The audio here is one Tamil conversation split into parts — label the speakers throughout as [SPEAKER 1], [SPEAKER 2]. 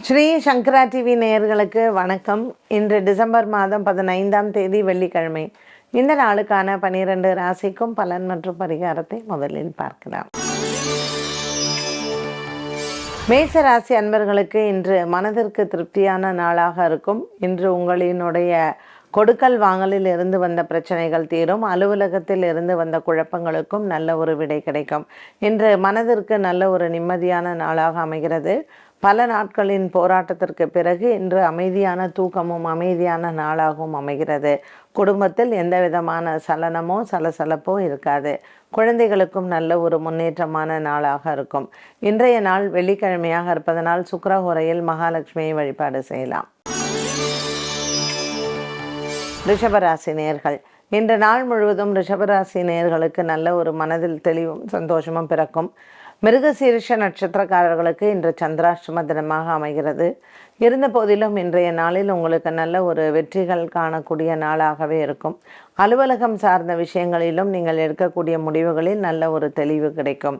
[SPEAKER 1] ஸ்ரீ சங்கரா டிவி நேயர்களுக்கு வணக்கம். இன்று டிசம்பர் மாதம் 15ஆம் தேதி வெள்ளிக்கிழமை. இந்த நாளுக்கான 12 ராசிக்கும் பலன் மற்றும் பரிகாரத்தை முதலில் பார்க்கலாம். மேச ராசி அன்பர்களுக்கு இன்று மனதிற்கு திருப்தியான நாளாக இருக்கும். இன்று உங்களினுடைய கொடுக்கல் வாங்கலில் இருந்து வந்த பிரச்சனைகள் தீரும். அலுவலகத்தில் இருந்து வந்த குழப்பங்களுக்கும் நல்ல ஒரு விடை கிடைக்கும். இன்று மனதிற்கு நல்ல ஒரு நிம்மதியான நாளாக அமைகிறது. பல நாட்களின் போராட்டத்திற்கு பிறகு இன்று அமைதியான தூக்கமும் அமைதியான நாளாகவும் அமைகிறது. குடும்பத்தில் எந்த விதமான சலனமோ சலசலப்போ இருக்காது. குழந்தைகளுக்கும் நல்ல ஒரு முன்னேற்றமான நாளாக இருக்கும். இன்றைய நாள் வெள்ளிக்கிழமையாக இருப்பதனால் சுக்கிரஹோரையில் மகாலட்சுமியை வழிபாடு செய்யலாம். ரிஷபராசி நேயர்கள், இன்று நாள் முழுவதும் ரிஷபராசி நேயர்களுக்கு நல்ல ஒரு மனதில் தெளிவும் சந்தோஷமும் பிறக்கும். மிருகசீரிஷ நட்சத்திரக்காரர்களுக்கு இன்று சந்திராஷ்டம தினமாக அமைகிறது. இருந்த போதிலும் இன்றைய நாளில் உங்களுக்கு நல்ல ஒரு வெற்றிகள் காணக்கூடிய நாளாகவே இருக்கும். அலுவலகம் சார்ந்த விஷயங்களிலும் நீங்கள் எடுக்கக்கூடிய முடிவுகளில் நல்ல ஒரு தெளிவு கிடைக்கும்.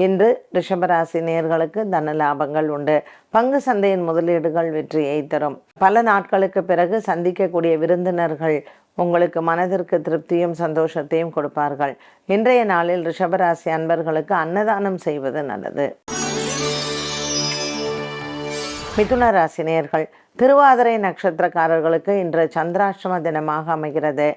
[SPEAKER 1] இன்று ரிஷபராசி நேயர்களுக்கு தன லாபங்கள் உண்டு. பங்கு சந்தையின் முதலீடுகள் வெற்றியை தரும். பல நாட்களுக்கு பிறகு சந்திக்கக்கூடிய விருந்தினர்கள் உங்களுக்கு மனதிற்கு திருப்தியும் சந்தோஷத்தையும் கொடுப்பார்கள். இன்றைய நாளில் ரிஷபராசி அன்பர்களுக்கு அன்னதானம் செய்வது நல்லது. மிதுன ராசி நேயர்கள், திருவாதிரை நட்சத்திரக்காரர்களுக்கு இன்று சந்திராஷ்டம தினமாக அமைகிறது.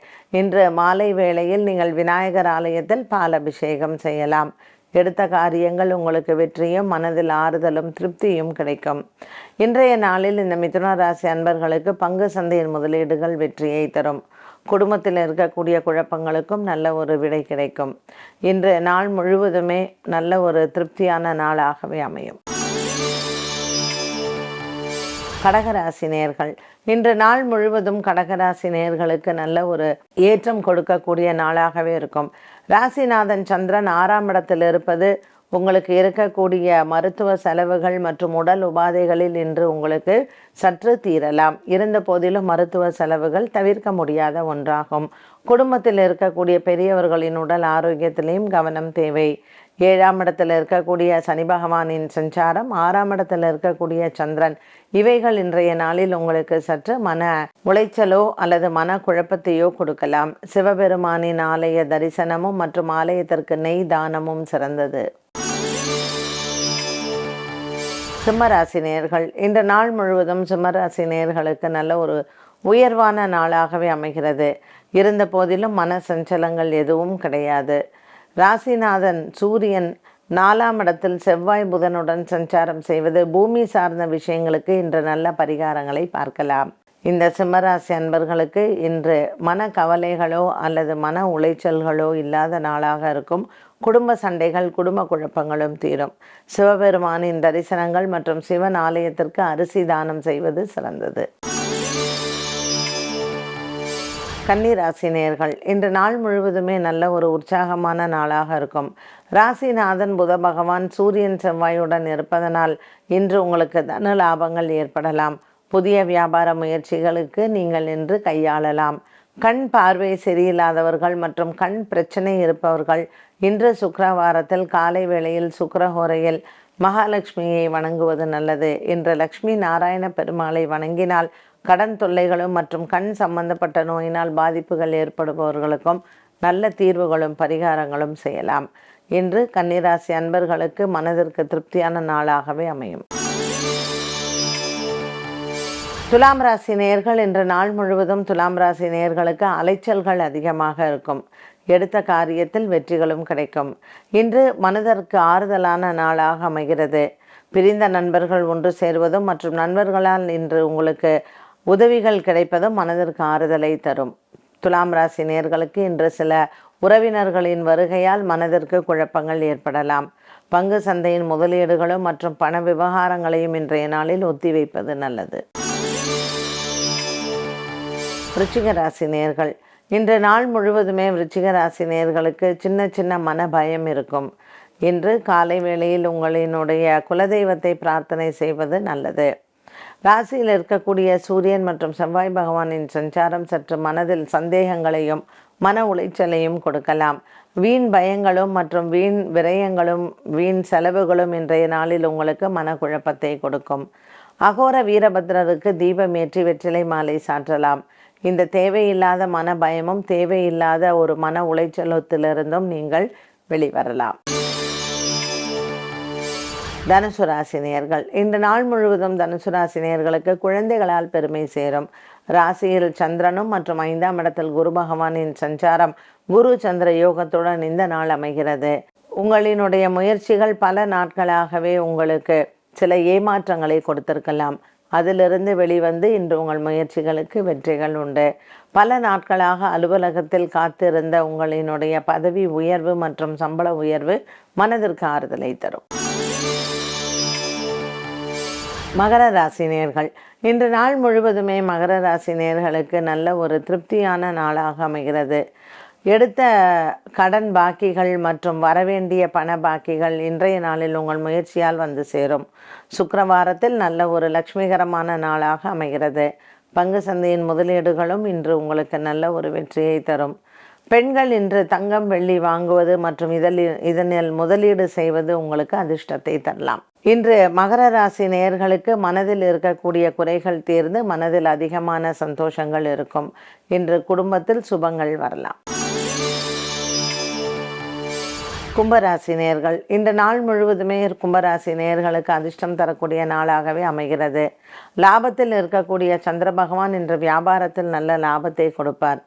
[SPEAKER 1] இன்று மாலை வேளையில் நீங்கள் விநாயகர் ஆலயத்தில் பால் அபிஷேகம் செய்யலாம். எடுத்த காரியங்கள் உங்களுக்கு வெற்றியும் மனதில் ஆறுதலும் திருப்தியும் கிடைக்கும். இன்றைய நாளில் இந்த மிதுன ராசி அன்பர்களுக்கு பங்கு சந்தையின் முதலீடுகள் வெற்றியை தரும். குடும்பத்தில் இருக்கக்கூடிய குழப்பங்களுக்கும் நல்ல ஒரு விடை கிடைக்கும். இன்று நாள் முழுவதுமே நல்ல ஒரு திருப்தியான நாளாகவே அமையும். கடகராசி நேயர்கள், இன்று நாள் முழுவதும் கடகராசி நேயர்களுக்கு நல்ல ஒரு ஏற்றம் கொடுக்கக்கூடிய நாளாகவே இருக்கும். ராசிநாதன் சந்திரன் 6ஆம் இடத்தில் இருப்பது உங்களுக்கு இருக்கக்கூடிய மருத்துவ செலவுகள் மற்றும் உடல் உபாதைகளில் இன்று உங்களுக்கு சற்று தீரலாம். இருந்த போதிலும் மருத்துவ செலவுகள் தவிர்க்க முடியாத ஒன்றாகும். குடும்பத்தில் இருக்கக்கூடிய பெரியவர்களின் உடல் ஆரோக்கியத்திலையும் கவனம் தேவை. 7ஆம் இடத்தில் இருக்கக்கூடிய சனி பகவானின் சஞ்சாரம், 6ஆம் இடத்தில் இருக்கக்கூடிய சந்திரன், இவைகள் இன்றைய நாளில் உங்களுக்கு சற்று மன உளைச்சலோ அல்லது மன குழப்பத்தையோ கொடுக்கலாம். சிவபெருமானின் ஆலய தரிசனமும் மற்றும் ஆலயத்திற்கு நெய் தானமும் சிறந்தது. சிம்மராசி நேயர்கள், இன்று நாள் முழுவதும் சிம்மராசி நேயர்களுக்கு நல்ல ஒரு உயர்வான நாளாகவே அமைகிறது. இருந்த போதிலும் மன சஞ்சலங்கள் எதுவும் கிடையாது. ராசிநாதன் சூரியன் 4ஆம் இடத்தில் செவ்வாய் புதனுடன் சஞ்சாரம் செய்வது பூமி சார்ந்த விஷயங்களுக்கு இன்று நல்ல பரிகாரங்களை பார்க்கலாம். இந்த சிம்மராசி அன்பர்களுக்கு இன்று மன கவலைகளோ அல்லது மன உளைச்சல்களோ இல்லாத நாளாக இருக்கும். குடும்ப சண்டைகள் குடும்ப குழப்பங்களும் தீரும். சிவபெருமானின் தரிசனங்கள் மற்றும் சிவன் ஆலயத்திற்கு அரிசி தானம் செய்வது சிறந்தது. கன்னிராசி நேயர்கள், இன்று நாள் முழுவதுமே நல்ல ஒரு உற்சாகமான நாளாக இருக்கும். ராசிநாதன் புத பகவான் சூரியன் செவ்வாயுடன் இருப்பதனால் இன்று உங்களுக்கு தன லாபங்கள் ஏற்படலாம். புதிய வியாபார முயற்சிகளுக்கு நீங்கள் இன்று கையாளலாம். கண் பார்வை சரியில்லாதவர்கள் மற்றும் கண் பிரச்சனை இருப்பவர்கள் இன்று சுக்கிரவாரத்தில் காலை வேளையில் சுக்கிரஹோரையில் மகாலட்சுமியை வணங்குவது நல்லது. இன்று லக்ஷ்மி நாராயண பெருமாளை வணங்கினால் கடன் தொல்லைகளும் மற்றும் கண் சம்பந்தப்பட்ட நோயினால் பாதிப்புகள் ஏற்படுபவர்களுக்கும் நல்ல தீர்வுகளும் பரிகாரங்களும் செய்யலாம். இன்று கன்னிராசி அன்பர்களுக்கு மனதிற்கு திருப்தியான நாளாகவே அமையும். துலாம் ராசி நேயர்கள், இன்று நாள் முழுவதும் துலாம் ராசி நேயர்களுக்கு அலைச்சல்கள் அதிகமாக இருக்கும். எடுத்த காரியத்தில் வெற்றிகளும் கிடைக்கும். இன்று மனதிற்கு ஆறுதலான நாளாக அமைகிறது. பிரிந்த நண்பர்கள் ஒன்று சேர்வதும் மற்றும் நண்பர்களால் இன்று உங்களுக்கு உதவிகள் கிடைப்பதும் மனதிற்கு ஆறுதலை தரும். துலாம் ராசி நேயர்களுக்கு இன்று சில உறவினர்களின் வருகையால் மனதிற்கு குழப்பங்கள் ஏற்படலாம். பங்கு சந்தையின் முதலீடுகளும் மற்றும் பண விவகாரங்களையும் இன்றைய நாளில் ஒத்திவைப்பது நல்லது. விருச்சிக ராசி நேயர்கள், இன்று நாள் முழுவதுமே விருச்சிக ராசி நேயர்களுக்கு சின்ன சின்ன மன பயம் இருக்கும். இன்று காலை வேளையில் உங்களினுடைய குலதெய்வத்தை பிரார்த்தனை செய்வது நல்லது. ராசியில் இருக்கக்கூடிய சூரியன் மற்றும் செவ்வாய் பகவானின் சஞ்சாரம் சற்று மனதில் சந்தேகங்களையும் மன உளைச்சலையும் கொடுக்கலாம். வீண் பயங்களும் மற்றும் வீண் விரயங்களும் வீண் செலவுகளும் இன்றைய நாளில் உங்களுக்கு மனக்குழப்பத்தை கொடுக்கும். அகோர வீரபத்ரருக்கு தீபம் ஏற்றி வெற்றிலை மாலை சாற்றலாம். இந்த தேவையில்லாத மன பயமும் தேவையில்லாத ஒரு மன உளைச்சலத்திலிருந்தும் நீங்கள் வெளிவரலாம். தனுசு ராசி நேயர்கள், இன்று நாள் முழுவதும் தனுசு ராசி நேயர்களுக்கு குழந்தைகளால் பெருமை சேரும். ராசியில் சந்திரனும் மற்றும் 5ஆம் இடத்தில் குரு பகவானின் சஞ்சாரம் குரு சந்திர யோகத்துடன் இந்த நாள் அமைகிறது. உங்களினுடைய முயற்சிகள் பல நாட்களாகவே உங்களுக்கு சில ஏமாற்றங்களை கொடுத்திருக்கலாம். அதிலிருந்து வெளிவந்து இன்று உங்கள் முயற்சிகளுக்கு வெற்றிகள் உண்டு. பல நாட்களாக அலுவலகத்தில் காத்திருந்த உங்களினுடைய பதவி உயர்வு மற்றும் சம்பள உயர்வு மனதிற்கு ஆறுதலை தரும். மகர ராசி நேயர்கள், இன்று நாள் முழுவதுமே மகர ராசி நேயர்களுக்கு நல்ல ஒரு திருப்தியான நாளாக அமைகிறது. எடுத்த கடன் பாக்கிகள் மற்றும் வரவேண்டிய பண பாக்கிகள் இன்றைய நாளில் உங்கள் முயற்சியால் வந்து சேரும். சுக்கிரவாரத்தில் நல்ல ஒரு லட்சுமிகரமான நாளாக அமைகிறது. பங்கு சந்தையின் முதலீடுகளும் இன்று உங்களுக்கு நல்ல ஒரு வெற்றியை தரும். பெண்கள் இன்று தங்கம் வெள்ளி வாங்குவது மற்றும் இதனில் முதலீடு செய்வது உங்களுக்கு அதிர்ஷ்டத்தை தரலாம். இன்று மகர ராசி நேயர்களுக்கு மனதில் இருக்கக்கூடிய குறைகள் தீர்ந்து மனதில் அதிகமான சந்தோஷங்கள் இருக்கும். இன்று குடும்பத்தில் சுபங்கள் வரலாம். கும்பராசி நேயர்கள், இந்த நாள் முழுவதுமே கும்பராசி நேயர்களுக்கு அதிர்ஷ்டம் தரக்கூடிய நாளாகவே அமைகிறது. லாபத்தில் இருக்கக்கூடிய சந்திர பகவான் இன்று வியாபாரத்தில் நல்ல லாபத்தை கொடுப்பார்.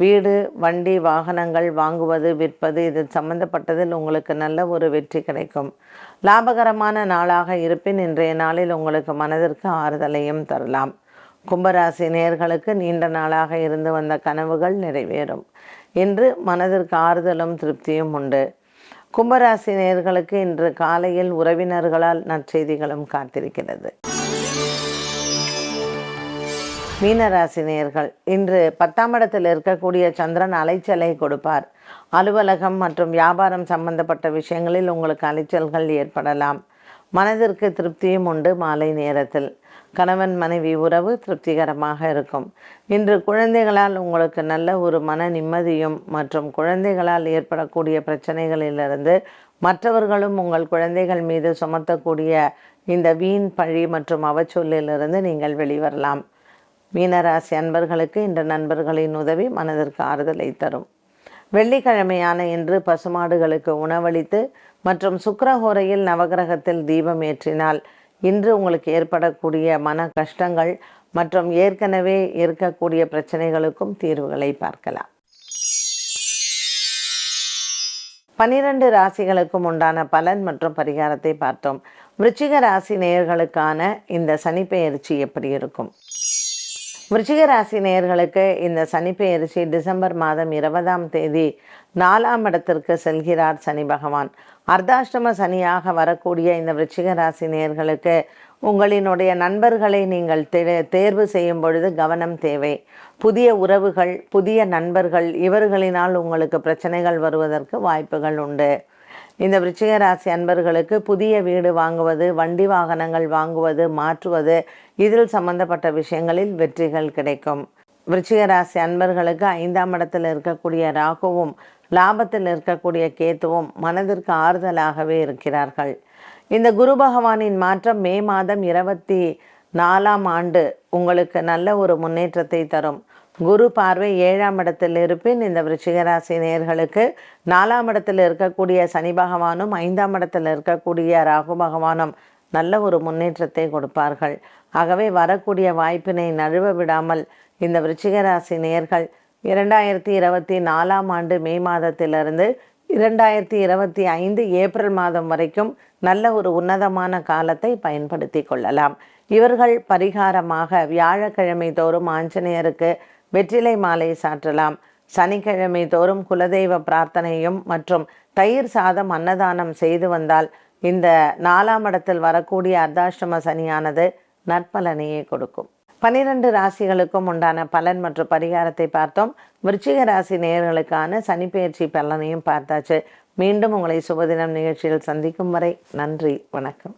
[SPEAKER 1] வீடு வண்டி வாகனங்கள் வாங்குவது விற்பது இது சம்பந்தப்பட்டதில் உங்களுக்கு நல்ல ஒரு வெற்றி கிடைக்கும். லாபகரமான நாளாக இருப்பின் இன்றைய நாளில் உங்களுக்கு மனதிற்கு ஆறுதலையும் தரலாம். கும்பராசி நேயர்களுக்கு நீண்ட நாளாக இருந்து வந்த கனவுகள் நிறைவேறும். இன்று மனதிற்கு ஆறுதலும் திருப்தியும் உண்டு. கும்பராசி நேயர்களுக்கு இன்று காலையில் உறவினர்களால் நற்செய்திகளும் காத்திருக்கிறது. மீனராசி நேயர்கள், இன்று 10ஆம் இடத்தில் இருக்கக்கூடிய சந்திரன் அலைச்சலை கொடுப்பார். அலுவலகம் மற்றும் வியாபாரம் சம்பந்தப்பட்ட விஷயங்களில் உங்களுக்கு அலைச்சல்கள் ஏற்படலாம். மனதிற்கு திருப்தியும் உண்டு. மாலை நேரத்தில் கணவன் மனைவி உறவு திருப்திகரமாக இருக்கும். இன்று குழந்தைகளால் உங்களுக்கு நல்ல ஒரு மன நிம்மதியும் மற்றும் குழந்தைகளால் ஏற்படக்கூடிய பிரச்சனைகளிலிருந்து மற்றவர்களும் உங்கள் குழந்தைகள் மீது சுமத்தக்கூடிய இந்த வீண் பழி மற்றும் அவச்சொல்லிலிருந்து நீங்கள் வெளிவரலாம். மீனராசி அன்பர்களுக்கு இன்று நண்பர்களின் உதவி மனதிற்கு ஆறுதலை தரும். வெள்ளிக்கிழமையான இன்று பசுமாடுகளுக்கு உணவளித்து மற்றும் சுக்கிரஹோரையில் நவகிரகத்தில் தீபம் ஏற்றினால் இன்று உங்களுக்கு ஏற்படக்கூடிய மன கஷ்டங்கள் மற்றும் ஏற்கனவே இருக்கக்கூடிய பிரச்சனைகளுக்கும் தீர்வுகளை பார்க்கலாம். 12 ராசிகளுக்கும் உண்டான பலன் மற்றும் பரிகாரத்தை பார்த்தோம். விருச்சிக ராசி நேயர்களுக்கான இந்த சனிப்பெயர்ச்சி எப்படி இருக்கும்? விருச்சிக ராசி நேயர்களுக்கு இந்த சனிப்பெயர்ச்சி டிசம்பர் மாதம் 20ஆம் தேதி 4ஆம் இடத்திற்கு செல்கிறார் சனி பகவான். அர்த்தாஷ்டம சனியாக வரக்கூடிய இந்த விருச்சிக ராசி நேயர்களுக்கு உங்களினுடைய நண்பர்களை நீங்கள் தேர்வு செய்யும் பொழுது கவனம் தேவை. புதிய உறவுகள், புதிய நண்பர்கள் இவர்களினால் உங்களுக்கு பிரச்சனைகள் வருவதற்கு வாய்ப்புகள் உண்டு. இந்த விருச்சிக ராசி அன்பர்களுக்கு புதிய வீடு வாங்குவது, வண்டி வாகனங்கள் வாங்குவது, மாற்றுவது இதில் சம்பந்தப்பட்ட விஷயங்களில் வெற்றிகள் கிடைக்கும். விருச்சிக ராசி அன்பர்களுக்கு 5ஆம் இடத்தில் இருக்கக்கூடிய ராகுவும் லாபத்தில் இருக்கக்கூடிய கேத்துவும் மனதிற்கு ஆறுதலாகவே இருக்கிறார்கள். இந்த குரு பகவானின் மாற்றம் மே மாதம் 24ஆம் ஆண்டு உங்களுக்கு நல்ல ஒரு முன்னேற்றத்தை தரும். குரு பார்வை 7ஆம் இடத்தில் இருப்பின் இந்த விருச்சிக ராசி நேயர்களுக்கு 4ஆம் இடத்தில் இருக்கக்கூடிய சனி பகவானும் 5ஆம் இடத்தில் இருக்கக்கூடிய ராகு பகவானும் நல்ல ஒரு முன்னேற்றத்தை கொடுப்பார்கள். ஆகவே வரக்கூடிய வாய்ப்பினை நழுவ விடாமல் இந்த விருச்சிக ராசி நேயர்கள் 2024ஆம் ஆண்டு மே மாதத்திலிருந்து 2025 ஏப்ரல் மாதம் வரைக்கும் நல்ல ஒரு உன்னதமான காலத்தை பயன்படுத்தி கொள்ளலாம். இவர்கள் பரிகாரமாக வியாழக்கிழமை தோறும் ஆஞ்சநேயருக்கு வெற்றிலை மாலை சாற்றலாம். சனிக்கிழமை தோறும் குலதெய்வ பிரார்த்தனையும் மற்றும் தயிர் சாதம் அன்னதானம் செய்து வந்தால் இந்த 4ஆம் இடத்தில் வரக்கூடிய அர்த்தாஷ்டம சனியானது நற்பலனையே கொடுக்கும். 12 ராசிகளுக்கும் உண்டான பலன் மற்றும் பரிகாரத்தை பார்த்தோம். விருச்சிக ராசி நேயர்களுக்கான சனிப்பெயர்ச்சி பலனையும் பார்த்தாச்சு. மீண்டும் உங்களை சுபதினம் நிகழ்ச்சியில் சந்திக்கும் வரை நன்றி, வணக்கம்.